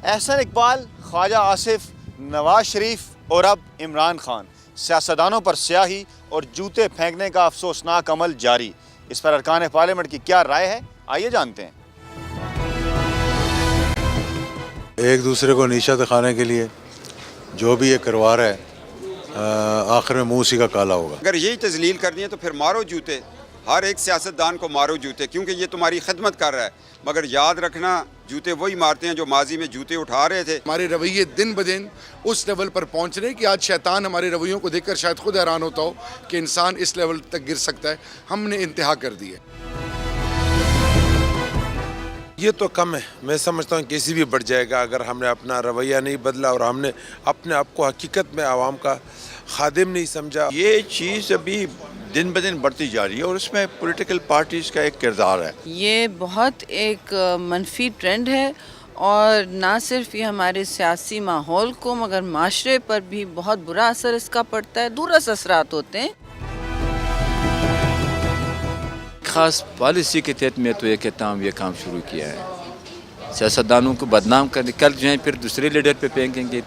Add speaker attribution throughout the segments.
Speaker 1: احسن اقبال، خواجہ آصف، نواز شریف اور اب عمران خان، سیاستدانوں پر سیاہی اور جوتے پھینکنے کا افسوسناک عمل جاری۔ اس پر ارکان پارلیمنٹ کی کیا رائے ہے، آئیے جانتے ہیں۔
Speaker 2: ایک دوسرے کو نیچا دکھانے کے لیے جو بھی یہ کروا رہا ہے آخر میں منہ اسی کا کالا ہوگا۔
Speaker 3: اگر یہی تذلیل کرنی ہے تو پھر مارو جوتے، ہر ایک سیاستدان کو مارو جوتے، کیونکہ یہ تمہاری خدمت کر رہا ہے۔ مگر یاد رکھنا جوتے وہی مارتے ہیں جو ماضی میں جوتے اٹھا رہے تھے۔
Speaker 4: ہمارے رویے دن بدن اس لیول پر پہنچ رہے کہ آج شیطان ہمارے رویوں کو دیکھ کر شاید خود حیران ہوتا ہو کہ انسان اس لیول تک گر سکتا ہے۔ ہم نے انتہا کر دی ہے۔
Speaker 5: یہ تو کم ہے، میں سمجھتا ہوں کسی بھی بڑھ جائے گا اگر ہم نے اپنا رویہ نہیں بدلا اور ہم نے اپنے آپ کو حقیقت میں عوام کا خادم نہیں سمجھا۔
Speaker 6: یہ چیز ابھی دن بدن بڑھتی جا رہی ہے اور اس میں پولیٹیکل پارٹیز کا ایک کردار ہے۔
Speaker 7: یہ بہت ایک منفی ٹرینڈ ہے اور نہ صرف یہ ہمارے سیاسی ماحول کو مگر معاشرے پر بھی بہت برا اثر اس کا پڑتا ہے، دورس اثرات ہوتے ہیں۔
Speaker 8: خاص پالیسی کے تحت میں تو یہ کہتا ہوں یہ کام شروع کیا ہے، سیاستدانوں کو بدنام کرنے، کل جو ہیں پھر دوسرے لیڈر پہ پھینکیں گے،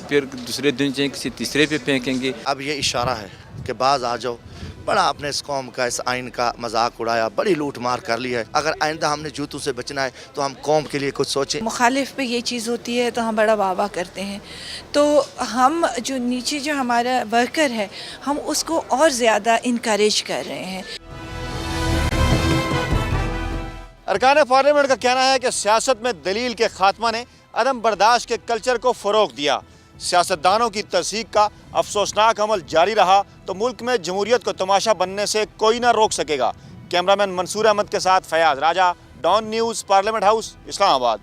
Speaker 8: پھر دوسرے دن جو ہیں کسی تیسرے پہ پھینکیں گے۔
Speaker 9: اب یہ اشارہ ہے کہ باز آ جاؤ، بڑا آپ نے اس قوم کا، اس آئین کا مذاق اڑایا، بڑی لوٹ مار کر لی ہے۔ اگر آئندہ ہم نے جوتوں سے بچنا ہے تو ہم قوم کے لیے کچھ سوچیں۔
Speaker 10: مخالف پہ یہ چیز ہوتی ہے تو ہم بڑا واہ واہ کرتے ہیں، تو ہم جو نیچے جو ہمارا ورکر ہے ہم اس کو اور زیادہ انکریج کر رہے ہیں۔
Speaker 1: ارکان پارلیمنٹ کا کہنا ہے کہ سیاست میں دلیل کے خاتمہ نے عدم برداشت کے کلچر کو فروغ دیا۔ سیاستدانوں کی تصحیح کا افسوسناک عمل جاری رہا تو ملک میں جمہوریت کو تماشا بننے سے کوئی نہ روک سکے گا۔ کیمرہ مین منصور احمد کے ساتھ فیاض راجہ، ڈان نیوز، پارلیمنٹ ہاؤس، اسلام آباد۔